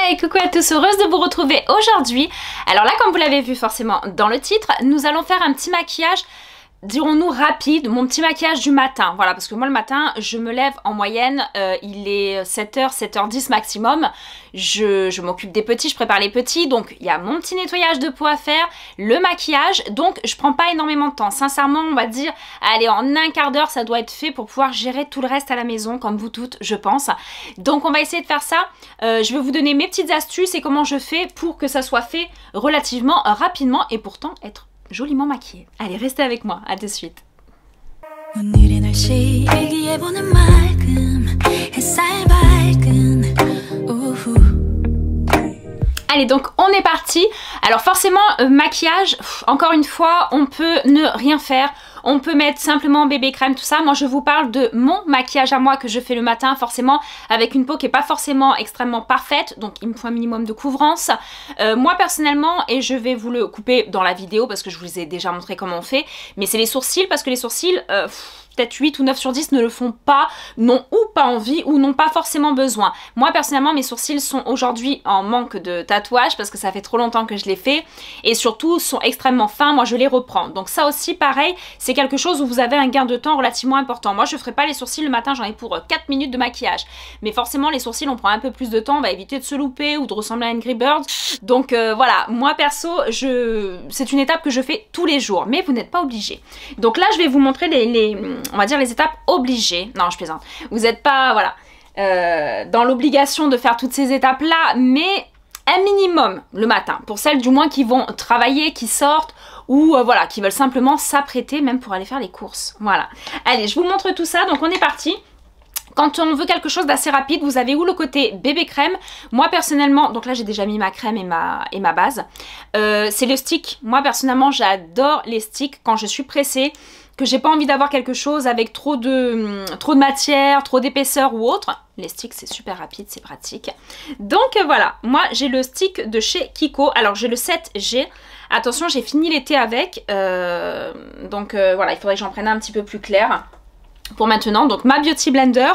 Hey, coucou à tous, heureuse de vous retrouver aujourd'hui. Alors là, comme vous l'avez vu forcément dans le titre, nous allons faire un petit maquillage, dirons-nous rapide, mon petit maquillage du matin. Voilà, parce que moi le matin, je me lève en moyenne, il est 7h, 7h10 maximum. Je m'occupe des petits, je prépare les petits, donc il y a mon petit nettoyage de peau à faire, le maquillage, donc je prends pas énormément de temps. Sincèrement, on va dire, allez, en un quart d'heure, ça doit être fait pour pouvoir gérer tout le reste à la maison, comme vous toutes, je pense. Donc on va essayer de faire ça. Je vais vous donner mes petites astuces et comment je fais pour que ça soit fait relativement rapidement et pourtant être joliment maquillée. Allez, restez avec moi, à de suite. Allez, donc on est parti. Alors forcément, maquillage, encore une fois, on peut ne rien faire. On peut mettre simplement bébé crème, tout ça. Moi, je vous parle de mon maquillage à moi que je fais le matin, forcément, avec une peau qui n'est pas forcément extrêmement parfaite. Donc, il me faut un minimum de couvrance. Moi, personnellement, et je vais vous le couper dans la vidéo parce que je vous ai déjà montré comment on fait, mais c'est les sourcils parce que les sourcils... peut-être 8 ou 9 sur 10 ne le font pas, n'ont ou pas envie ou n'ont pas forcément besoin. Moi personnellement mes sourcils sont aujourd'hui en manque de tatouage parce que ça fait trop longtemps que je les fais et surtout sont extrêmement fins, moi je les reprends. Donc ça aussi pareil, c'est quelque chose où vous avez un gain de temps relativement important. Moi je ferai pas les sourcils le matin, j'en ai pour 4 minutes de maquillage. Mais forcément les sourcils on prend un peu plus de temps, on va éviter de se louper ou de ressembler à Angry Birds. Donc voilà, moi perso, c'est une étape que je fais tous les jours, mais vous n'êtes pas obligé. Donc là je vais vous montrer on va dire les étapes obligées. Non, je plaisante. Vous n'êtes pas, voilà, dans l'obligation de faire toutes ces étapes-là, mais un minimum le matin. Pour celles du moins qui vont travailler, qui sortent ou voilà, qui veulent simplement s'apprêter même pour aller faire les courses. Voilà. Allez, je vous montre tout ça. Donc on est parti. Quand on veut quelque chose d'assez rapide, vous avez où le côté bébé crème. Moi personnellement, donc là j'ai déjà mis ma crème et ma base. C'est le stick. Moi personnellement j'adore les sticks quand je suis pressée, que j'ai pas envie d'avoir quelque chose avec trop de matière, trop d'épaisseur ou autre. Les sticks c'est super rapide, c'est pratique. Donc voilà, moi j'ai le stick de chez Kiko. Alors j'ai le 7G. Attention, j'ai fini l'été avec. Donc voilà, il faudrait que j'en prenne un petit peu plus clair. Pour maintenant, donc ma Beauty Blender.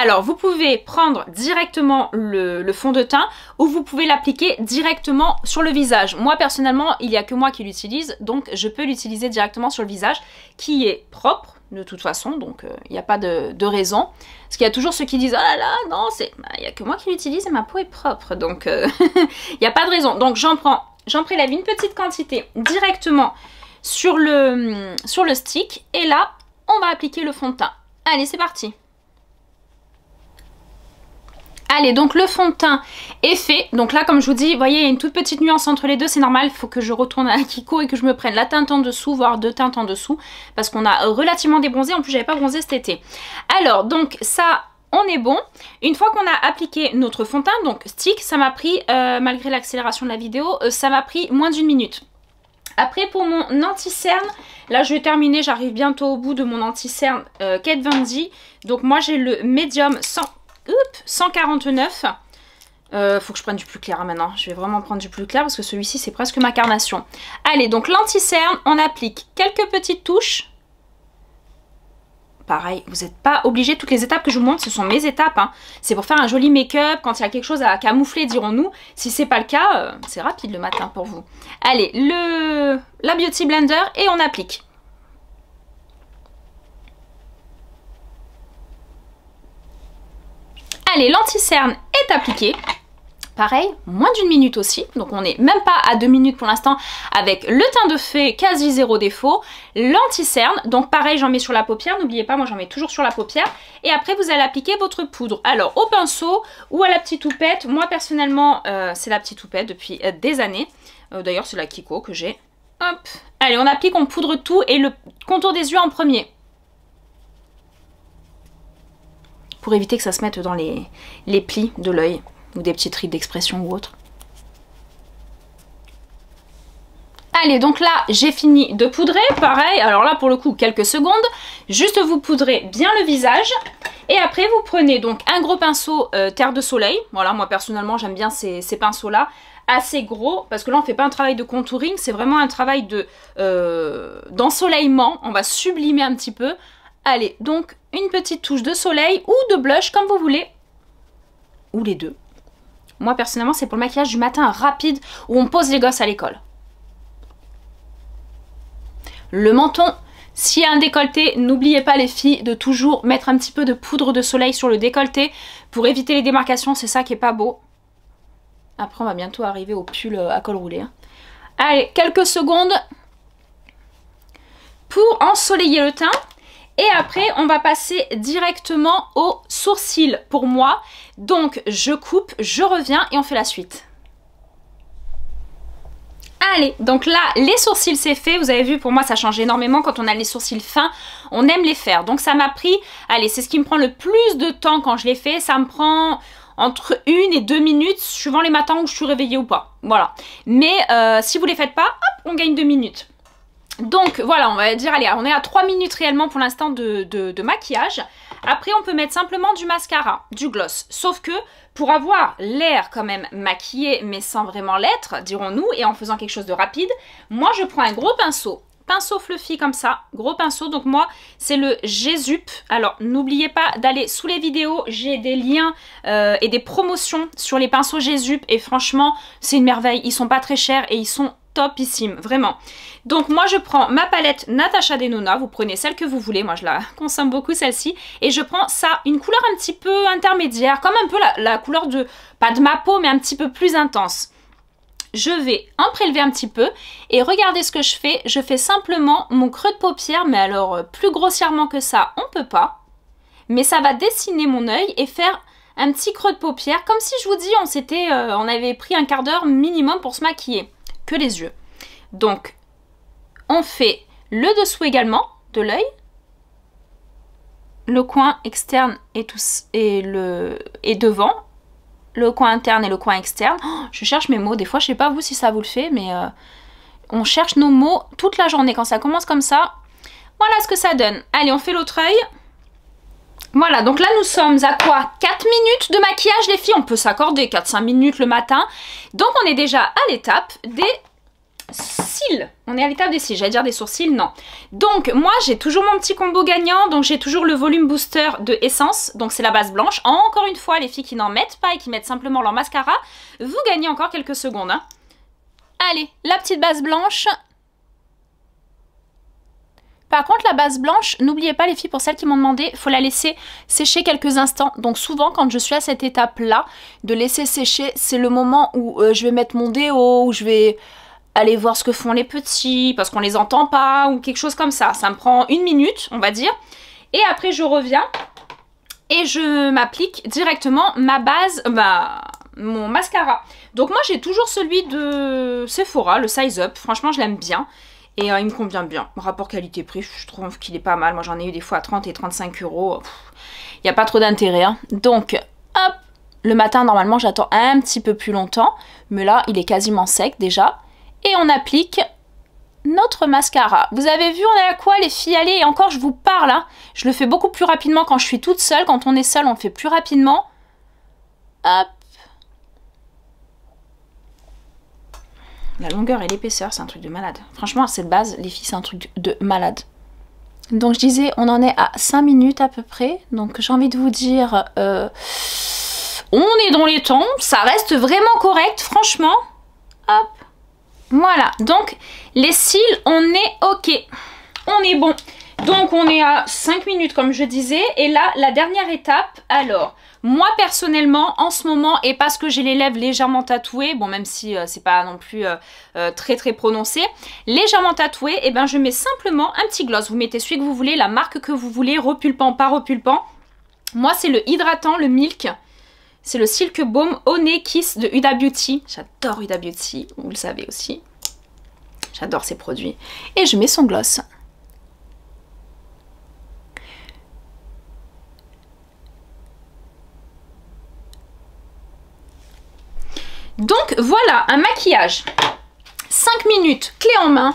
Alors vous pouvez prendre directement le fond de teint ou vous pouvez l'appliquer directement sur le visage. Moi personnellement il n'y a que moi qui l'utilise, donc je peux l'utiliser directement sur le visage qui est propre de toute façon, donc il n'y a pas de raison. Parce qu'il y a toujours ceux qui disent oh là là non, il n'y a que moi qui l'utilise et ma peau est propre, donc il n'y a pas de raison. Donc j'en prélève une petite quantité directement sur le stick et là on va appliquer le fond de teint. Allez, c'est parti. Allez, donc le fond de teint est fait. Donc là, comme je vous dis, vous voyez, il y a une toute petite nuance entre les deux. C'est normal, il faut que je retourne à Kiko et que je me prenne la teinte en dessous, voire deux teintes en dessous. Parce qu'on a relativement débronzé. En plus, j'avais pas bronzé cet été. Alors, donc ça... on est bon. Une fois qu'on a appliqué notre fond de teint, donc stick, ça m'a pris, malgré l'accélération de la vidéo, ça m'a pris moins d'1 minute. Après pour mon anti-cerne, là je vais terminer, j'arrive bientôt au bout de mon anti-cerne Kat Von D. Donc moi j'ai le médium 149. Faut que je prenne du plus clair hein, maintenant. Je vais vraiment prendre du plus clair parce que celui-ci c'est presque ma carnation. Allez, donc l'anti-cerne, on applique quelques petites touches. Pareil, vous n'êtes pas obligé, toutes les étapes que je vous montre, ce sont mes étapes. Hein. C'est pour faire un joli make-up, quand il y a quelque chose à camoufler, dirons-nous. Si c'est pas le cas, c'est rapide le matin pour vous. Allez, la Beauty Blender et on applique. Allez, l'anti-cerne est appliqué. Pareil, moins d'1 minute aussi, donc on n'est même pas à 2 minutes pour l'instant avec le teint de fée quasi zéro défaut, l'anti-cerne, donc pareil j'en mets sur la paupière, n'oubliez pas moi j'en mets toujours sur la paupière, et après vous allez appliquer votre poudre, alors au pinceau ou à la petite houppette. Moi personnellement c'est la petite houppette depuis des années, d'ailleurs c'est la Kiko que j'ai, hop, allez on applique, on poudre tout et le contour des yeux en premier. Pour éviter que ça se mette dans les plis de l'œil. Ou des petites rides d'expression ou autre. Allez, donc là, j'ai fini de poudrer. Pareil, alors là, pour le coup, quelques secondes. Juste vous poudrez bien le visage. Et après, vous prenez donc un gros pinceau terre de soleil. Voilà, moi, personnellement, j'aime bien ces pinceaux-là. Assez gros, parce que là, on ne fait pas un travail de contouring. C'est vraiment un travail d'ensoleillement. On va sublimer un petit peu. Allez, donc, une petite touche de soleil ou de blush, comme vous voulez. Ou les deux. Moi personnellement c'est pour le maquillage du matin rapide où on pose les gosses à l'école. Le menton, s'il y a un décolleté, n'oubliez pas les filles de toujours mettre un petit peu de poudre de soleil sur le décolleté pour éviter les démarcations, c'est ça qui est pas beau. Après on va bientôt arriver au pull à col roulé. Hein. Allez, quelques secondes pour ensoleiller le teint. Et après, on va passer directement aux sourcils pour moi. Donc, je coupe, je reviens et on fait la suite. Allez, donc là, les sourcils, c'est fait. Vous avez vu, pour moi, ça change énormément. Quand on a les sourcils fins, on aime les faire. Donc, ça m'a pris... Allez, c'est ce qui me prend le plus de temps quand je les fais. Ça me prend entre 1 et 2 minutes, suivant les matins où je suis réveillée ou pas. Voilà. Mais si vous les faites pas, hop, on gagne 2 minutes. Donc voilà, on va dire, allez, on est à 3 minutes réellement pour l'instant de maquillage. Après, on peut mettre simplement du mascara, du gloss. Sauf que pour avoir l'air quand même maquillé, mais sans vraiment l'être, dirons-nous, et en faisant quelque chose de rapide, moi je prends un gros pinceau. Pinceau fluffy comme ça, gros pinceau. Donc moi, c'est le G-Zup. Alors, n'oubliez pas d'aller sous les vidéos. J'ai des liens et des promotions sur les pinceaux G-Zup. Et franchement, c'est une merveille. Ils sont pas très chers et ils sont topissimes, vraiment. Donc moi je prends ma palette Natasha Denona, vous prenez celle que vous voulez, moi je la consomme beaucoup celle-ci, et je prends ça, une couleur un petit peu intermédiaire, comme un peu la couleur de, pas de ma peau, mais un petit peu plus intense. Je vais en prélever un petit peu, et regardez ce que je fais simplement mon creux de paupière, mais alors plus grossièrement que ça, on peut pas, mais ça va dessiner mon œil et faire un petit creux de paupière, comme si je vous dis, on avait pris un quart d'heure minimum pour se maquiller. Que les yeux. Donc, on fait le dessous également de l'œil, le coin externe et devant, le coin interne et le coin externe. Oh, je cherche mes mots, des fois je sais pas vous si ça vous le fait, mais on cherche nos mots toute la journée. Quand ça commence comme ça, voilà ce que ça donne. Allez, on fait l'autre œil. Voilà, donc là nous sommes à quoi? 4 minutes de maquillage les filles, on peut s'accorder 4-5 minutes le matin. Donc on est déjà à l'étape des cils. On est à l'étape des cils, j'allais dire des sourcils, non. Donc moi j'ai toujours mon petit combo gagnant, donc j'ai toujours le volume booster de Essence, donc c'est la base blanche. Encore une fois, les filles qui n'en mettent pas et qui mettent simplement leur mascara, vous gagnez encore quelques secondes. Hein. Allez, la petite base blanche. Par contre, la base blanche, n'oubliez pas les filles, pour celles qui m'ont demandé, il faut la laisser sécher quelques instants. Donc souvent, quand je suis à cette étape-là, de laisser sécher, c'est le moment où je vais mettre mon déo, où je vais aller voir ce que font les petits, parce qu'on les entend pas, ou quelque chose comme ça. Ça me prend 1 minute, on va dire. Et après, je reviens et je m'applique directement ma base, mon mascara. Donc moi, j'ai toujours celui de Sephora, le Size Up. Franchement, je l'aime bien. Et il me convient bien. Rapport qualité-prix, je trouve qu'il est pas mal. Moi, j'en ai eu des fois à 30 et 35 euros. Il n'y a pas trop d'intérêt. Hein. Donc, hop, le matin, normalement, j'attends un petit peu plus longtemps. Mais là, il est quasiment sec déjà. Et on applique notre mascara. Vous avez vu, on est à quoi les filles? Allez, et encore, je vous parle. Hein. Je le fais beaucoup plus rapidement quand je suis toute seule. Quand on est seule, on le fait plus rapidement. Hop. La longueur et l'épaisseur, c'est un truc de malade. Franchement, cette base, les filles, c'est un truc de malade. Donc, je disais, on en est à 5 minutes à peu près. Donc, j'ai envie de vous dire, on est dans les temps. Ça reste vraiment correct, franchement. Hop. Voilà. Donc, les cils, on est OK. On est bon. Donc, on est à 5 minutes, comme je disais. Et là, la dernière étape, alors... Moi personnellement en ce moment, et parce que j'ai les lèvres légèrement tatouées, bon même si c'est pas non plus très prononcé, légèrement tatouées, et ben je mets simplement un petit gloss. Vous mettez celui que vous voulez, la marque que vous voulez, repulpant, pas repulpant. Moi c'est le hydratant, le Milk. C'est le Silk Balm Honey Kiss de Huda Beauty. J'adore Huda Beauty, vous le savez aussi. J'adore ces produits. Et je mets son gloss. Donc voilà, un maquillage 5 minutes clé en main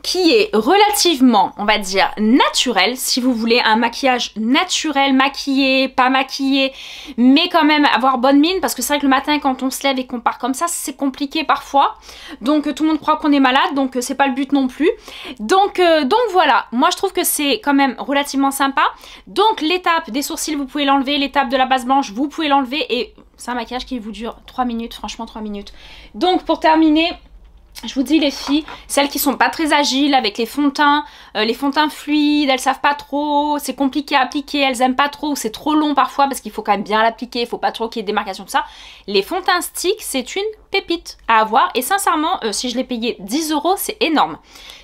qui est relativement, on va dire, naturel. Si vous voulez un maquillage naturel, maquillé, pas maquillé, mais quand même avoir bonne mine, parce que c'est vrai que le matin quand on se lève et qu'on part comme ça, c'est compliqué parfois. Donc tout le monde croit qu'on est malade, donc c'est pas le but non plus. Donc voilà, moi je trouve que c'est quand même relativement sympa. Donc l'étape des sourcils, vous pouvez l'enlever, l'étape de la base blanche, vous pouvez l'enlever et C'est un maquillage qui vous dure 3 minutes, franchement 3 minutes. Donc pour terminer, je vous dis les filles, celles qui sont pas très agiles avec les fonds de teint fluides, elles savent pas trop, c'est compliqué à appliquer, elles aiment pas trop, ou c'est trop long parfois parce qu'il faut quand même bien l'appliquer, il faut pas trop qu'il y ait de démarcation, tout ça. Les fonds de teint stick, c'est une pépite à avoir et sincèrement, si je l'ai payé 10 €, c'est énorme.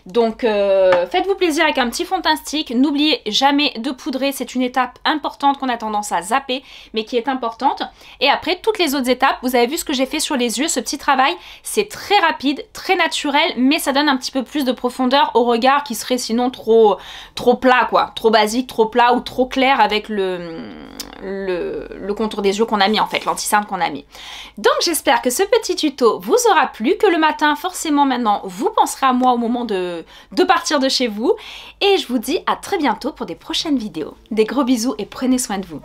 Donc faites-vous plaisir avec un petit fond de teint stick, n'oubliez jamais de poudrer, c'est une étape importante qu'on a tendance à zapper, mais qui est importante. Et après, toutes les autres étapes, vous avez vu ce que j'ai fait sur les yeux, ce petit travail, c'est très rapide, très naturel, mais ça donne un petit peu plus de profondeur au regard qui serait sinon trop plat quoi, trop basique, trop plat ou trop clair avec le contour des yeux qu'on a mis en fait, l'anti-cerne qu'on a mis. Donc j'espère que ce petit tuto vous aura plu, que le matin forcément maintenant vous penserez à moi au moment de partir de chez vous et je vous dis à très bientôt pour des prochaines vidéos. Des gros bisous et prenez soin de vous.